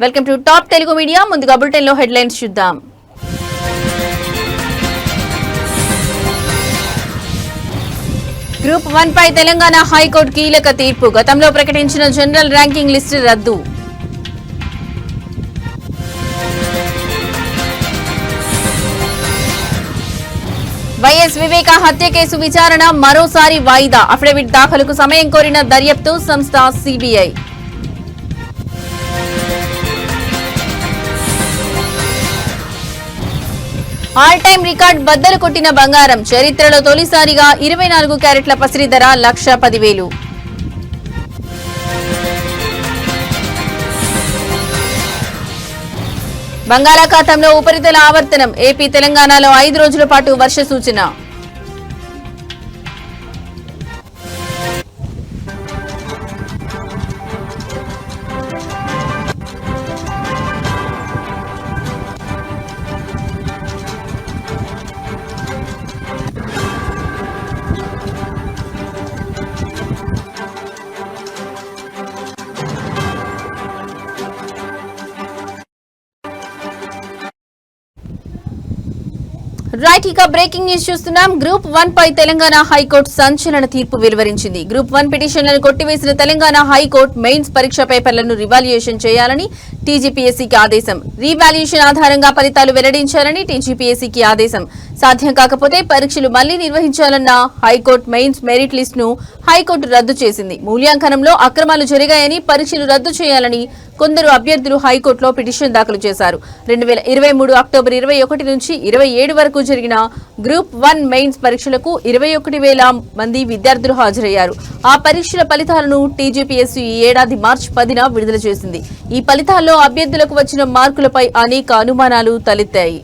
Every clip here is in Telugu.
Welcome to top Telugu media. ముందుగా బులెటిన్ లో హెడ్లైన్స్ చూద్దాం. గ్రూప్ 1 పై తెలంగాణ హైకోర్టు కీలక తీర్పు. గతంలో ప్రకటించిన జనరల్ ర్యాంకింగ్ లిస్టు రద్దు. వైఎస్ వివేక హత్య కేసు విచారణ మరోసారి వాయిదా. అఫిడవిట్ దాఖలుకు సమయం కోరిన దర్యాప్తు సంస్థ సిబిఐ. ఆల్ టైమ్ రికార్డ్ బద్దలు కొట్టిన బంగారం. చరిత్రలో తొలిసారిగా 24 క్యారెట్ల పసిడి ధర 1,10,000. బంగాళాఖాతంలో ఉపరితల ఆవర్తనం. ఏపీ తెలంగాణలో 5 రోజుల పాటు వర్ష సూచన. రైట్, ఇక బ్రేకింగ్ న్యూస్ చూస్తున్నాం. గ్రూప్ 1 పై తెలంగాణ హైకోర్టు సంచలన తీర్పు వెలువరించింది. గ్రూప్ 1 పిటిషన్లను కొట్టివేసిన తెలంగాణ హైకోర్టు మెయిన్స్ పరీక్ష పేపర్లను రివాల్యుయేషన్ చేయాలని టీజీపీఎస్సీకి ఆదేశం. రీవాల్యుయేషన్ ఆధారంగా ఫలితాలు వెల్లడించాలని టీజీపీఎస్సీకి ఆదేశం. సాధ్యం కాకపోతే పరీక్షలు మళ్లీ నిర్వహించాలన్న హైకోర్టు మెయిన్స్ మెరిట్ లిస్ట్ ను హైకోర్టు రద్దు చేసింది. మూల్యాంకనంలో అక్రమాలు జరిగాయని, పరీక్షలు రద్దు చేయాలని కొందరు అభ్యర్థులు హైకోర్టులో పిటిషన్ దాఖలు చేశారు. 2023 అక్టోబర్ 21 నుంచి 27 వరకు జరిగిన గ్రూప్ 1 మెయిన్స్ పరీక్షలకు 21,000 మంది విద్యార్థులు హాజరయ్యారు. ఆ పరీక్షల ఫలితాలను టీజీపీఎస్సీ ఈ ఏడాది మార్చి 10న విడుదల చేసింది. ఈ ఫలితాల్లో అభ్యర్థులకు వచ్చిన మార్కులపై అనేక అనుమానాలు తలెత్తాయి.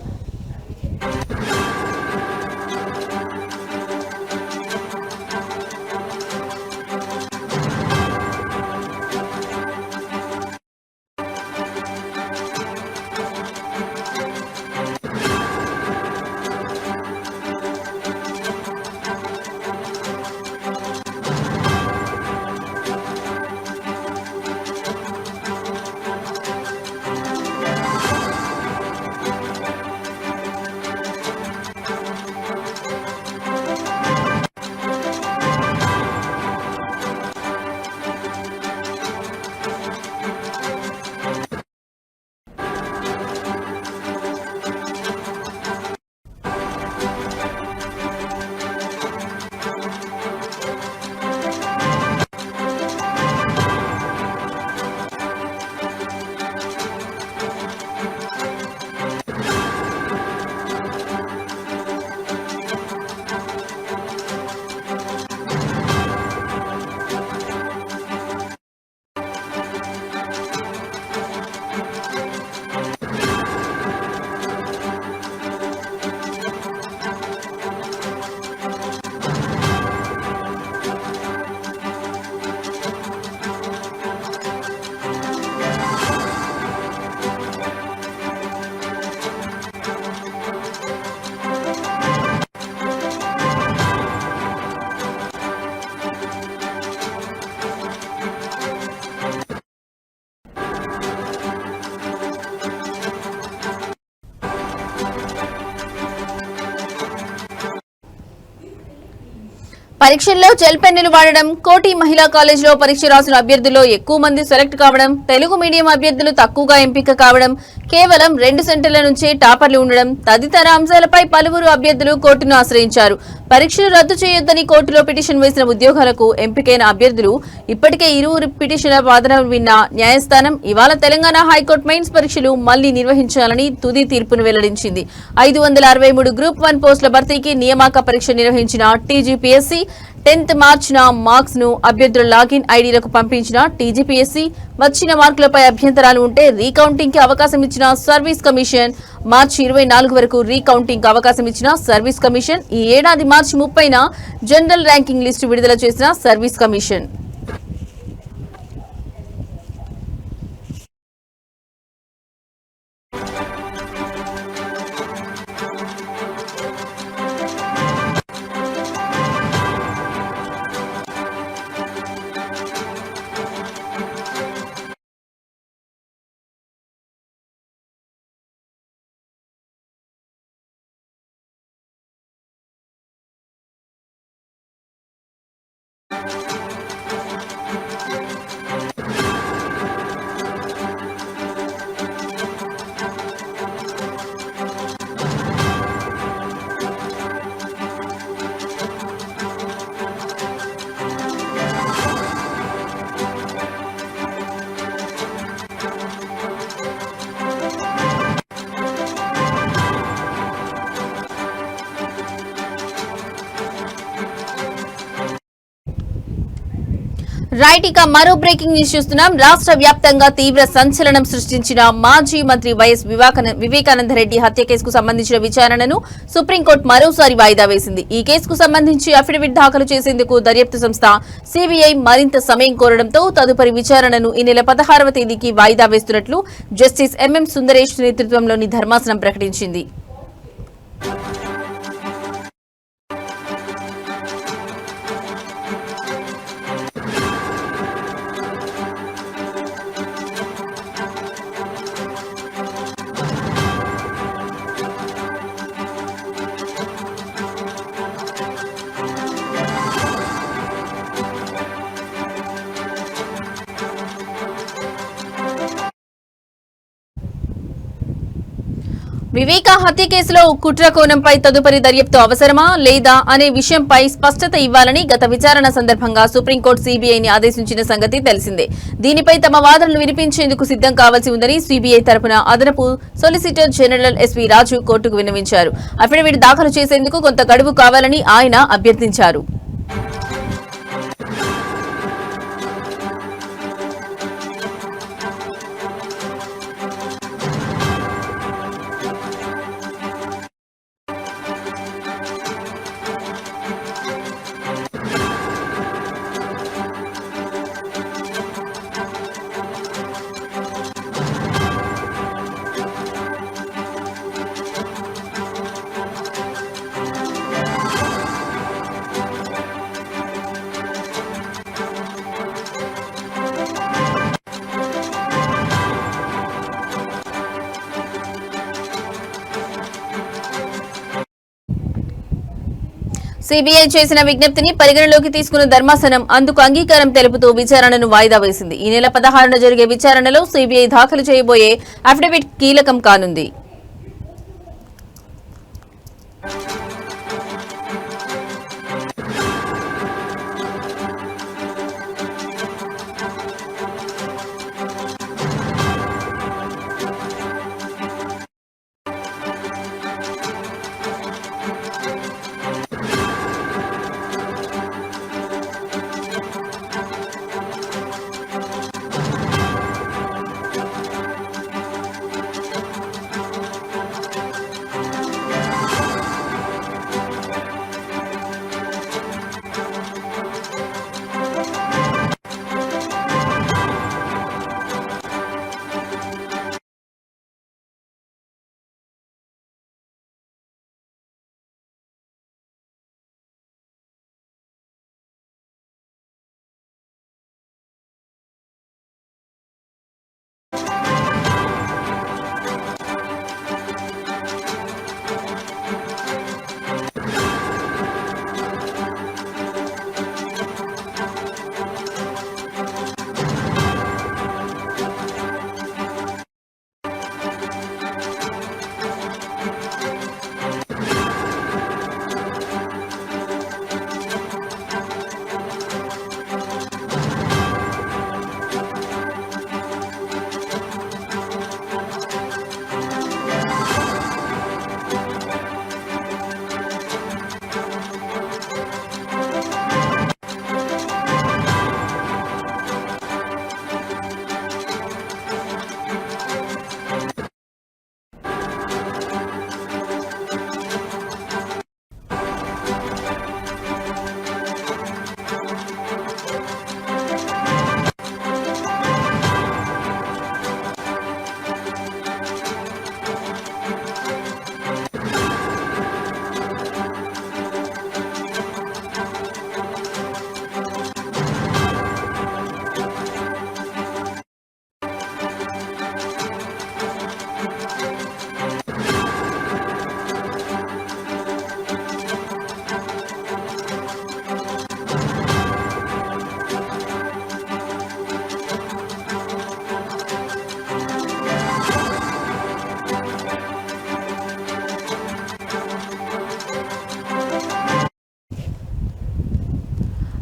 పరీక్షల్లో జెల్ పెన్నులు వాడడం, కోటి మహిళా కాలేజీలో పరీక్ష రాసిన అభ్యర్థుల్లో ఎక్కువ మంది సెలెక్ట్ కావడం, తెలుగు మీడియం అభ్యర్థులు తక్కువగా ఎంపిక కావడం, కేవలం 2 సెంటర్ల నుంచే టాపర్లు ఉండడం తదితర అంశాలపై పలువురు అభ్యర్థులు కోర్టును ఆశ్రయించారు. పరీక్షలు రద్దు చేయొద్దని కోర్టులో పిటిషన్ వేసిన ఉద్యోగాలకు ఎంపికైన అభ్యర్థులు ఇప్పటికే ఇరువురు పిటిషన్ల వాదనలు విన్న న్యాయస్థానం ఇవాళ తెలంగాణ హైకోర్టు మెయిన్స్ పరీక్షలు మళ్లీ నిర్వహించాలని తుది తీర్పును వెల్లడించింది. 563 గ్రూప్ 1 పోస్టుల భర్తీకి నియామక పరీక్ష నిర్వహించిన టీజీపీఎస్సీ 10th మార్చిన మార్క్స్ ను అభ్యర్థుల లాగిన్ ఐడీలకు పంపించిన టీజీపీఎస్సీ వచ్చిన మార్కులపై అభ్యంతరాలు ఉంటే రీకౌంటింగ్ కి అవకాశం ఇచ్చిన సర్వీస్ కమిషన్, మార్చి 24 వరకు రీకౌంటింగ్ కి అవకాశం ఇచ్చిన సర్వీస్ కమిషన్, ఈ ఏడాది మార్చి 30న జనరల్ ర్యాంకింగ్ లిస్టు విడుదల చేసిన సర్వీస్ కమిషన్. రైట్, ఇక మరో బ్రేకింగ్ న్యూస్ చూస్తున్నాం. రాష్ట్ర వ్యాప్తంగా తీవ్ర సంచలనం సృష్టించిన మాజీ మంత్రి వైఎస్ వివేకానందరెడ్డి హత్య కేసుకు సంబంధించిన విచారణను సుప్రీంకోర్టు మరోసారి వాయిదా వేసింది. ఈ కేసుకు సంబంధించి అఫిడవిట్ దాఖలు చేసేందుకు దర్యాప్తు సంస్థ సిబిఐ మరింత సమయం కోరడంతో తదుపరి విచారణను ఈ నెల 16వ తేదీకి వాయిదా వేస్తున్నట్లు జస్టిస్ ఎంఎం సుందరేష్ నేతృత్వంలోని ధర్మాసనం ప్రకటించింది. వివేక హత్య కేసులో కుట్ర కోణంపై తదుపరి దర్యాప్తు అవసరమా లేదా అనే విషయంపై స్పష్టత ఇవ్వాలని గత విచారణ సందర్భంగా సుప్రీంకోర్టు సీబీఐని ఆదేశించిన సంగతి తెలిసిందే. దీనిపై తమ వాదనలు వినిపించేందుకు సిద్దం కావాల్సి ఉందని సీబీఐ తరపున అదనపు సొలిసిటర్ జనరల్ ఎస్వీ రాజు కోర్టుకు విన్నవించారు. అఫిడవిట్ దాఖలు చేసేందుకు కొంత గడువు కావాలని ఆయన అభ్యర్థించారు. సీబీఐ చేసిన విజ్ఞప్తిని పరిగణలోకి తీసుకున్న ధర్మాసనం అందుకు అంగీకారం తెలుపుతూ విచారణను వాయిదా వేసింది. ఈ నెల 16న జరిగే విచారణలో సీబీఐ దాఖలు చేయబోయే అఫిడవిట్ కీలకం కానుంది.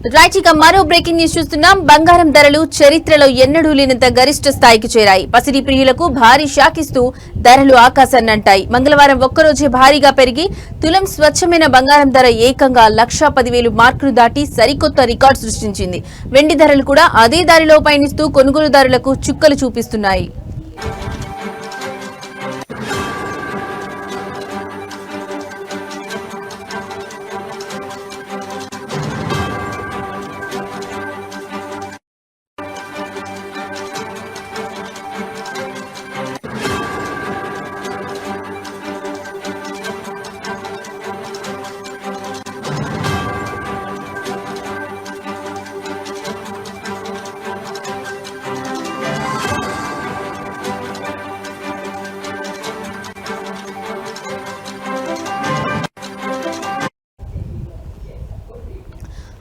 రైట్, ఇక మరో బ్రేకింగ్ న్యూస్ చూస్తున్నాం. బంగారం ధరలు చరిత్రలో ఎన్నడూ లేనంత గరిష్ట స్థాయికి చేరాయి. పసిడి ప్రియులకు భారీ షాక్ ఇస్తూ ధరలు ఆకాశాన్నంటాయి. మంగళవారం ఒక్కరోజే భారీగా పెరిగి తులం స్వచ్ఛమైన బంగారం ధర ఏకంగా 1,10,000 మార్కులు దాటి సరికొత్త రికార్డు సృష్టించింది. వెండి ధరలు కూడా అదే దారిలో పయనిస్తూ కొనుగోలుదారులకు చుక్కలు చూపిస్తున్నాయి.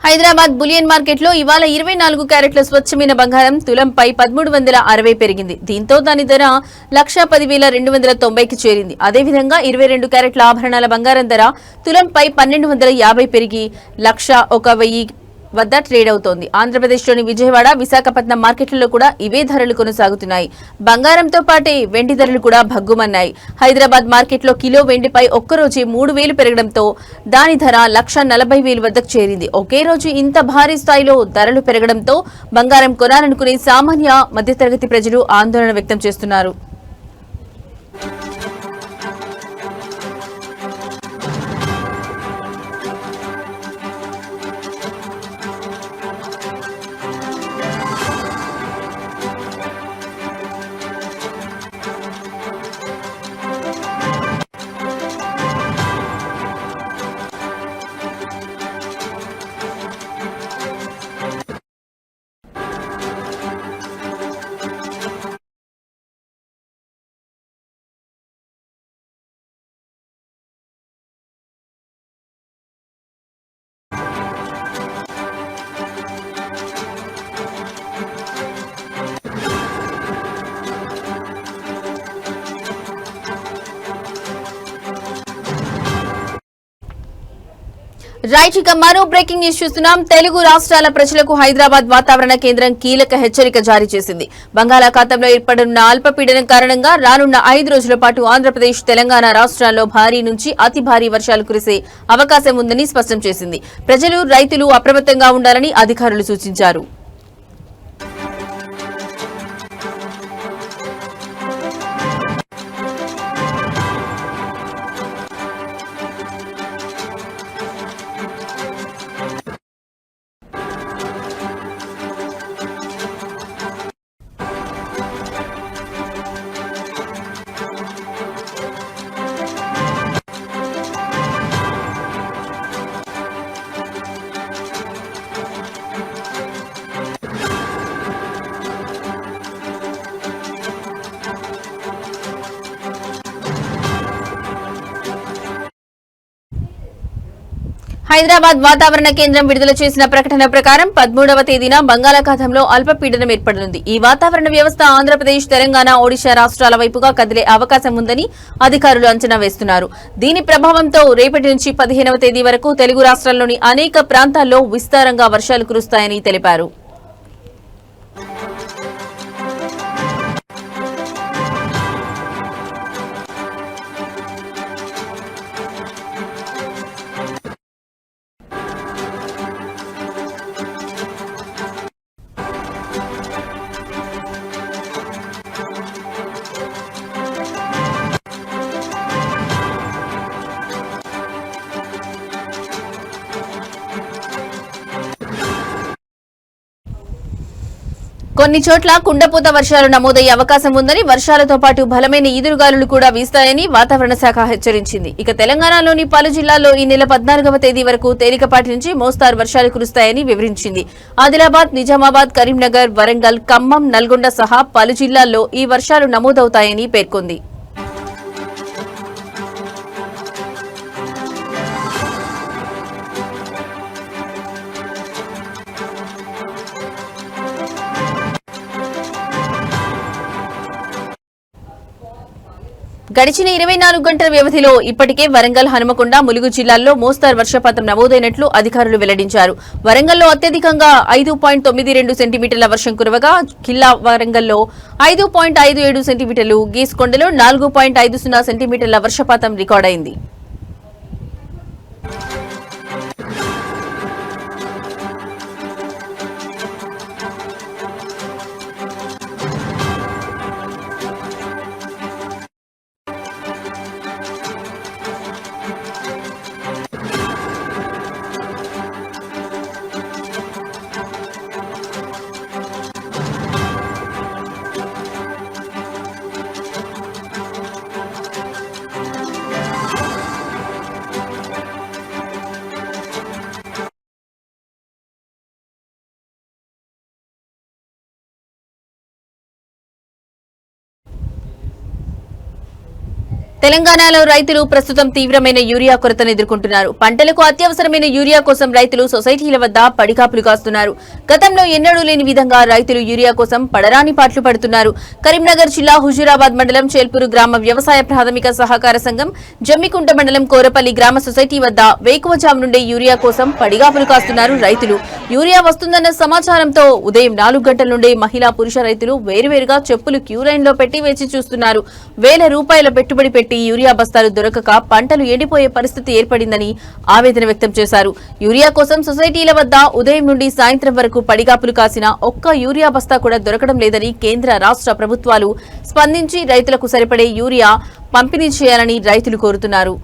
హైదరాబాద్ బులియన్ మార్కెట్ లో ఇవాళ 24 క్యారెట్ల స్వచ్ఛమైన బంగారం తులంపై 1360 పెరిగింది. దీంతో దాని ధర 1,10,290కి చేరింది. అదేవిధంగా 22 క్యారెట్ల ఆభరణాల బంగారం ధర తులంపై 1,250 పెరిగి 1,01,000 వద్ద ట్రేడ్ అవుతోంది. ఆంధ్రప్రదేశ్లోని విజయవాడ, విశాఖపట్నం మార్కెట్లలో కూడా ఇవే ధరలు కొనసాగుతున్నాయి. బంగారంతో పాటే వెండి ధరలు కూడా భగ్గుమన్నాయి. హైదరాబాద్ మార్కెట్లో కిలో వెండిపై ఒక్కరోజే 3,000 పెరగడంతో దాని ధర 1,40,000 వద్దకు చేరింది. ఒకే రోజు ఇంత భారీ స్థాయిలో ధరలు పెరగడంతో బంగారం కొనాలనుకునే సామాన్య మధ్యతరగతి ప్రజలు ఆందోళన వ్యక్తం చేస్తున్నారు. రైట్, ఇక మరో బ్రేకింగ్ న్యూస్ చూస్తున్నాం. తెలుగు రాష్ట్రాల ప్రజలకు హైదరాబాద్ వాతావరణ కేంద్రం కీలక హెచ్చరిక జారీ చేసింది. బంగాళాఖాతంలో ఏర్పడనున్న అల్పపీడనం కారణంగా రానున్న 5 రోజుల పాటు ఆంధ్రప్రదేశ్, తెలంగాణ రాష్ట్రాల్లో భారీ నుంచి అతి భారీ వర్షాలు కురిసే అవకాశం ఉందని స్పష్టం చేసింది. ప్రజలు, రైతులు అప్రమత్తంగా ఉండాలని అధికారులు సూచించారు. హైదరాబాద్ వాతావరణ కేంద్రం విడుదల చేసిన ప్రకటన ప్రకారం 13వ తేదీన బంగాళాఖాతంలో అల్పపీడనం ఏర్పడనుంది. ఈ వాతావరణ వ్యవస్థ ఆంధ్రప్రదేశ్, తెలంగాణ, ఒడిశా రాష్ట్రాల వైపుగా కదిలే అవకాశం ఉందని అధికారులు అంచనా వేస్తున్నారు. దీని ప్రభావంతో రేపటి నుంచి 15వ తేదీ వరకు తెలుగు రాష్ట్రాల్లోని అనేక ప్రాంతాల్లో విస్తారంగా వర్షాలు కురుస్తాయని తెలిపారు. కొన్ని చోట్ల కుండపోత వర్షాలు నమోదయ్యే అవకాశం ఉందని, వర్షాలతో పాటు బలమైన ఈదురుగాలులు కూడా వీస్తాయని వాతావరణ శాఖ హెచ్చరించింది. ఇక తెలంగాణలోని పలు జిల్లాల్లో ఈ నెల 14వ తేదీ వరకు తేలికపాటి నుంచి మోస్తారు వర్షాలు కురుస్తాయని వివరించింది. ఆదిలాబాద్, నిజామాబాద్, కరీంనగర్, వరంగల్, ఖమ్మం, నల్గొండ సహా పలు జిల్లాల్లో ఈ వర్షాలు నమోదవుతాయని పేర్కొంది. గడిచిన 24 గంటల వ్యవధిలో ఇప్పటికే వరంగల్, హనుమకొండ, ములుగు జిల్లాల్లో మోస్తరు వర్షపాతం నమోదైనట్లు అధికారులు వెల్లడించారు. వరంగల్లో అత్యధికంగా 5.92 సెంటీమీటర్ల వర్షం కురవగా కిల్లా వరంగల్లో 5.57 సెంటీమీటర్లు, గీసుకొండలో 4.50 సెంటీమీటర్ల వర్షపాతం రికార్డైంది. తెలంగాణలో రైతులు ప్రస్తుతం తీవ్రమైన యూరియా కొరతను ఎదుర్కొంటున్నారు. పంటలకు అత్యవసరమైన యూరియా కోసం రైతులు సొసైటీల వద్ద పడికాపులు కాస్తున్నారు. గతంలో ఎన్నడూ లేని విధంగా రైతులు యూరియా కోసం పడరాని పాట్లు పడుతున్నారు. కరీంనగర్ జిల్లా హుజూరాబాద్ మండలం చేల్పూరు గ్రామ వ్యవసాయ ప్రాథమిక సహకార సంఘం, జమ్మికుంట మండలం కోరపల్లి గ్రామ సొసైటీ వద్ద వేకువజాము నుండే యూరియా కోసం పడిగాపులు కాస్తున్నారు రైతులు. యూరియా వస్తుందన్న సమాచారంతో ఉదయం 4 గంటల నుండే మహిళా, పురుష రైతులు వేరువేరుగా చెప్పులు క్యూ లైన్ లో పెట్టి వేచి చూస్తున్నారు. వేల రూపాయల పెట్టుబడి పెట్టి యూరియా బస్తాలు దొరకక పంటలు ఎండిపోయే పరిస్థితి ఏర్పడిందని ఆవేదన వ్యక్తం చేశారు. యూరియా కోసం సొసైటీల వద్ద ఉదయం నుండి సాయంత్రం వరకు పడిగాపులు కాసిన ఒక్క యూరియా బస్తా కూడా దొరకడం లేదని కేంద్ర, రాష్ట్ర ప్రభుత్వాలు స్పందించి రైతులకు సరిపడే యూరియా పంపిణీ చేయాలని రైతులు కోరుతున్నారు.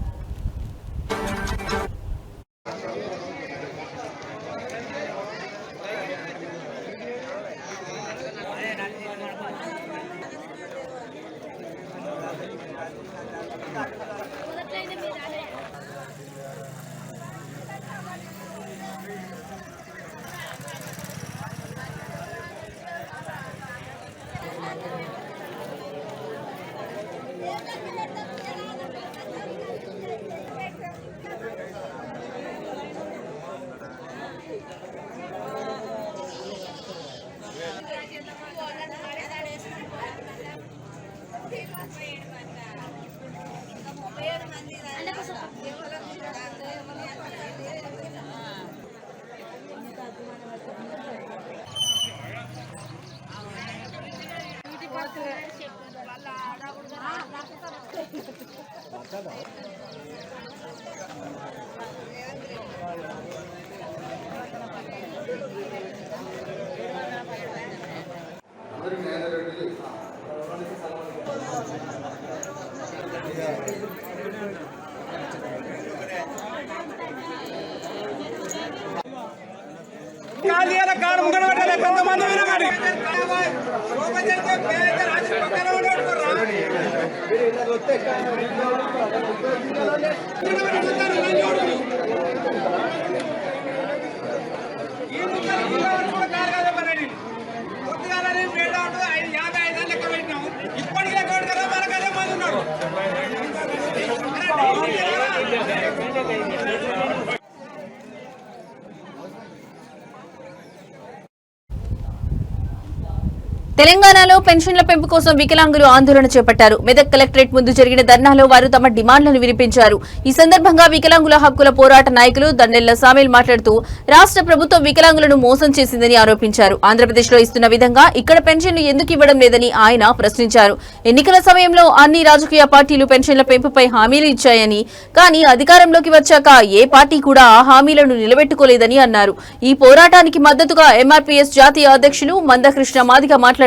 తెలంగాణలో పెన్షన్ల పెంపు కోసం వికలాంగులు ఆందోళన చేపట్టారు. మెదక్ కలెక్టరేట్ ముందు జరిగిన ధర్నాలో వారు తమ డిమాండ్లను వినిపించారు. ఈ సందర్భంగా వికలాంగుల హక్కుల పోరాట నాయకులు దండెళ్ల సామేల్ మాట్లాడుతూ రాష్ట్ర ప్రభుత్వం వికలాంగులను మోసం చేసిందని ఆరోపించారు. ఆంధ్రప్రదేశ్లో ఇస్తున్న విధంగా ఇక్కడ పెన్షన్లు ఎందుకు ఇవ్వడం లేదని ఆయన ప్రశ్నించారు. ఎన్నికల సమయంలో అన్ని రాజకీయ పార్టీలు పెన్షన్ల పెంపుపై హామీలు ఇచ్చాయని, కానీ అధికారంలోకి వచ్చాక ఏ పార్టీ కూడా ఆ హామీలను నిలబెట్టుకోలేదని అన్నారు. ఈ పోరాటానికి మద్దతుగా ఎంఆర్పీఎస్ జాతీయ అధ్యక్షులు మందకృష్ణ మాదిగ మాట్లాడుతూ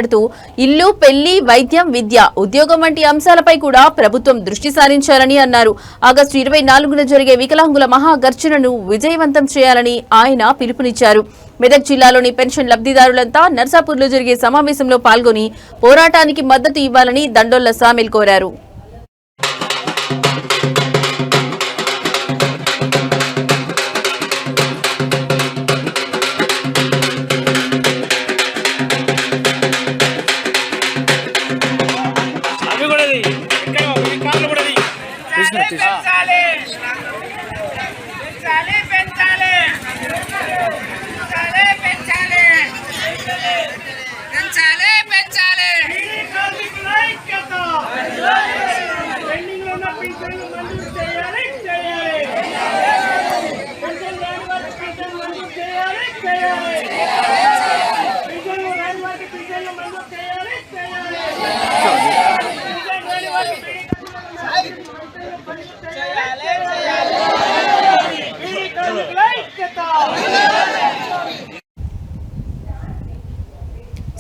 ఇల్లు, పెళ్లి, వైద్యం, విద్య, ఉద్యోగం వంటి అంశాలపై కూడా ప్రభుత్వం దృష్టి సారించాలని అన్నారు. ఆగస్టు 24న జరిగే వికలాంగుల మహాగర్జనను విజయవంతం చేయాలని ఆయన పిలుపునిచ్చారు. మెదక్ జిల్లాలోని పెన్షన్ లబ్ధిదారులంతా నర్సాపూర్లో జరిగే సమావేశంలో పాల్గొని పోరాటానికి మద్దతు ఇవ్వాలని దండొల్ల సామేల్ కోరారు.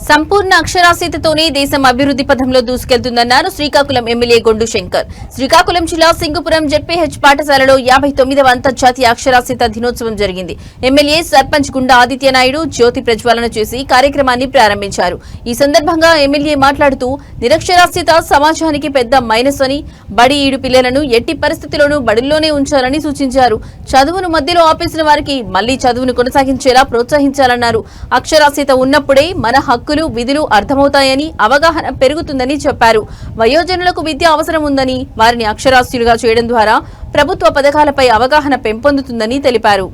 సంపూర్ణ అక్షరాస్యతతోనే దేశం అభివృద్ధి పథంలో దూసుకెళ్తుందన్నారు శ్రీకాకుళం ఎమ్మెల్యే గొండు శంకర్. శ్రీకాకుళం జిల్లా సింగుపురం జెడ్పీహెచ్ పాఠశాలలో 59వ అంతర్జాతీయ అక్షరాస్యత దినోత్సవం జరిగింది. ఎమ్మెల్యే సర్పంచ్ గుండా ఆదిత్యనాయుడు జ్యోతి ప్రజ్వలన చేసి కార్యక్రమాన్ని ప్రారంభించారు. ఈ సందర్భంగా ఎమ్మెల్యే మాట్లాడుతూ నిరక్షరాస్యత సమాజానికి పెద్ద మైనస్ అని, బడి ఈడు పిల్లలను ఎట్టి పరిస్థితుల్లోనూ బడుల్లోనే ఉంచాలని సూచించారు. చదువును మధ్యలో ఆపేసిన వారికి మళ్లీ చదువును కొనసాగించేలా ప్రోత్సహించాలన్నారు. అక్షరాస్యత ఉన్నప్పుడే మన హక్కులు విధులు అర్థమవుతాయని, అవగాహన పెరుగుతుందని చెప్పారు. వయోజనులకు విద్య అవసరం ఉందని, వారిని అక్షరాస్యులుగా చేయడం ద్వారా ప్రభుత్వ పథకాలపై అవగాహన పెంపొందుతుందని తెలిపారు.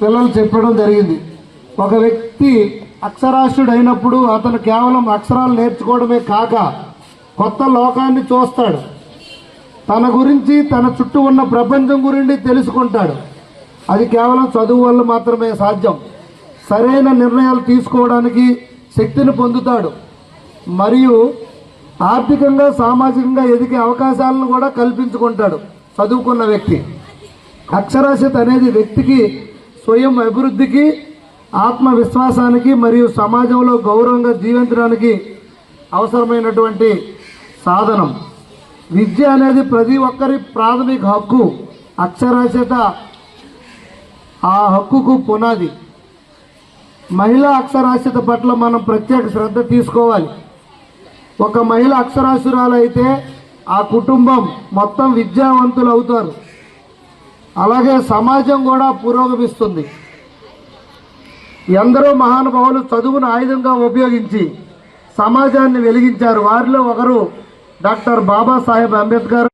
పిల్లలు చెప్పడం జరిగింది. ఒక వ్యక్తి అక్షరాస్యుడు అయినప్పుడు అతను కేవలం అక్షరాలు నేర్చుకోవడమే కాక కొత్త లోకాన్ని చూస్తాడు. తన గురించి, తన చుట్టూ ఉన్న ప్రపంచం గురించి తెలుసుకుంటాడు. అది కేవలం చదువు వల్ల మాత్రమే సాధ్యం. సరైన నిర్ణయాలు తీసుకోవడానికి శక్తిని పొందుతాడు. మరియు ఆర్థికంగా, సామాజికంగా ఎదిగే అవకాశాలను కూడా కల్పించుకుంటాడు చదువుకున్న వ్యక్తి. అక్షరాస్యత అనేది వ్యక్తికి స్వయం అభివృద్ధికి, ఆత్మవిశ్వాసానికి మరియు సమాజంలో గౌరవంగా జీవించడానికి అవసరమైనటువంటి సాధనం. విద్య అనేది ప్రతి ఒక్కరి ప్రాథమిక హక్కు. అక్షరాస్యత ఆ హక్కుకు పునాది. మహిళా అక్షరాస్యత పట్ల మనం ప్రత్యేక శ్రద్ధ తీసుకోవాలి. ఒక మహిళ అక్షరాస్యురాలు అయితే ఆ కుటుంబం మొత్తం విద్యావంతులు అవుతారు. అలాగే సమాజం కూడా పురోగమిస్తుంది. ఎందరో మహానుభావులు చదువును ఆయుధంగా ఉపయోగించి సమాజాన్ని వెలిగించారు. వారిలో ఒకరు డాక్టర్ బాబాసాహెబ్ అంబేద్కర్.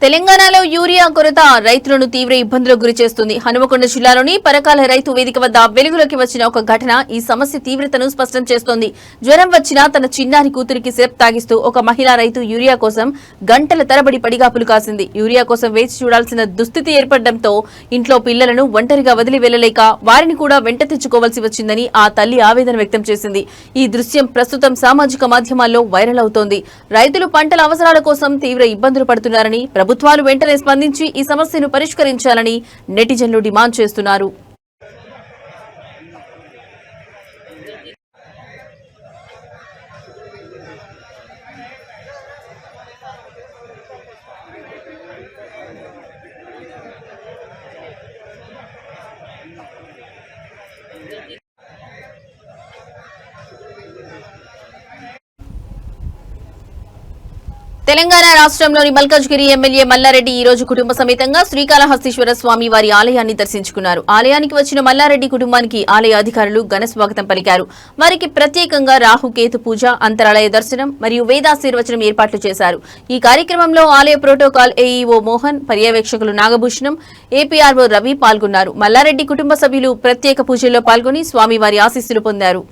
తెలంగాణలో యూరియా కొరత రైతులను తీవ్ర ఇబ్బందులకు గురిచేస్తుంది. హనుమకొండ జిల్లాలోని పరకాల రైతు వేదిక వద్ద వెలుగులోకి వచ్చిన ఒక ఘటన ఈ సమస్య తీవ్రతను స్పష్టం చేస్తోంది. జ్వరం వచ్చినా తన చిన్నారి కూతురికి సిరప్ తాగిస్తూ ఒక మహిళా రైతు యూరియా కోసం గంటల తరబడి పడిగాపులు కాసింది. యూరియా కోసం వేచి చూడాల్సిన దుస్థితి ఏర్పడడంతో ఇంట్లో పిల్లలను ఒంటరిగా వదిలి వెళ్లలేక వారిని కూడా వెంట తెచ్చుకోవాల్సి వచ్చిందని ఆ తల్లి ఆవేదన వ్యక్తం చేసింది. ఈ దృశ్యం ప్రస్తుతం సామాజిక మాధ్యమాల్లో వైరల్ అవుతోంది. రైతులు పంటల అవసరాల కోసం తీవ్ర ఇబ్బందులు పడుతున్నారని, ప్రభుత్వాలు వెంటనే స్పందించి ఈ సమస్యను పరిష్కరించాలని నెటిజన్లు డిమాండ్ చేస్తున్నారు. తెలంగాణ రాష్ట్రంలోని మల్కాజ్గిరి ఎమ్మెల్యే మల్లారెడ్డి ఈ రోజు కుటుంబ సమేతంగా శ్రీకాళహస్తీశ్వర స్వామి వారి ఆలయాన్ని దర్శించుకున్నారు. ఆలయానికి వచ్చిన మల్లారెడ్డి కుటుంబానికి ఆలయ అధికారులు ఘన స్వాగతం పలికారు. వారికి ప్రత్యేకంగా రాహుకేతు పూజ, అంతరాలయ దర్శనం మరియు వేదాశీర్వచనం ఏర్పాట్లు చేశారు. ఈ కార్యక్రమంలో ఆలయ ప్రోటోకాల్ ఏఈఓ మోహన్, పర్యవేక్షకులు నాగభూషణం, ఏపీఆర్ఓ రవి పాల్గొన్నారు. మల్లారెడ్డి కుటుంబ సభ్యులు ప్రత్యేక పూజల్లో పాల్గొని స్వామివారి ఆశీస్సులు పొందారు.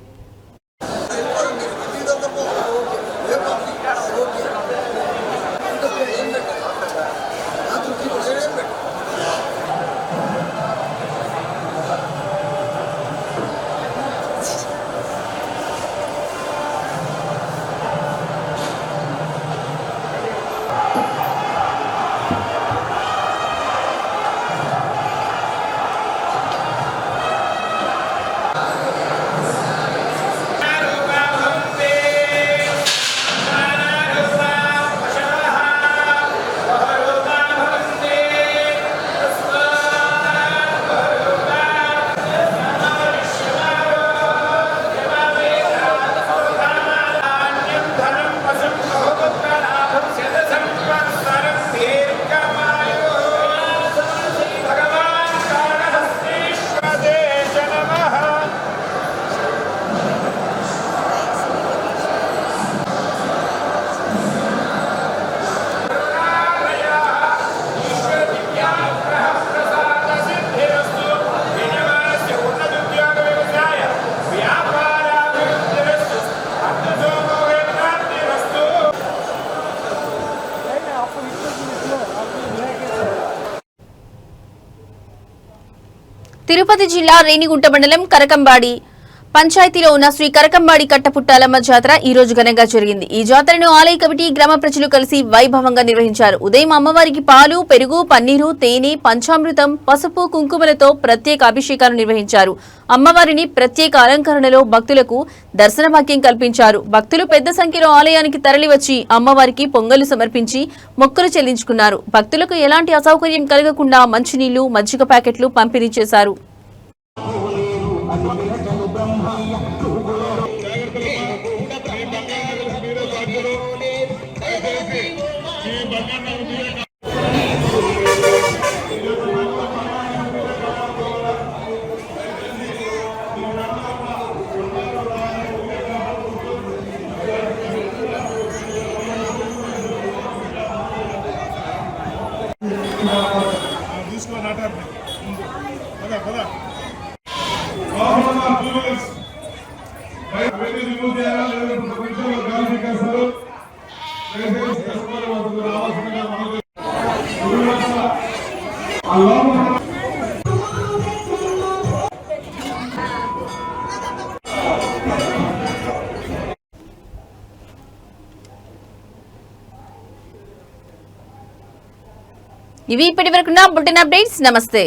తిరుపతి జిల్లా రేణిగుంట మండలం కరకంబాడి పంచాయతీలో ఉన్న శ్రీ కరకంబాడి కట్టపుట్టాలమ్మ జాతర ఈ రోజు ఘనంగా జరిగింది. ఈ జాతరను ఆలయ కమిటీ, గ్రామ ప్రజలు కలిసి వైభవంగా నిర్వహించారు. ఉదయం అమ్మవారికి పాలు, పెరుగు, పన్నీరు, తేనె, పంచామృతం, పసుపు, కుంకుమలతో ప్రత్యేక అభిషేకాలు నిర్వహించారు. అమ్మవారిని ప్రత్యేక అలంకరణలో భక్తులకు దర్శన భాగ్యం కల్పించారు. భక్తులు పెద్ద సంఖ్యలో ఆలయానికి తరలివచ్చి అమ్మవారికి పొంగలు సమర్పించి మొక్కులు చెల్లించుకున్నారు. భక్తులకు ఎలాంటి అసౌకర్యం కలగకుండా మంచినీళ్లు, మజ్జిగ ప్యాకెట్లు పంపిణీ చేశారు. ఇవి ఇప్పటివరకున్న బులెటిన్ అప్డేట్స్. నమస్తే.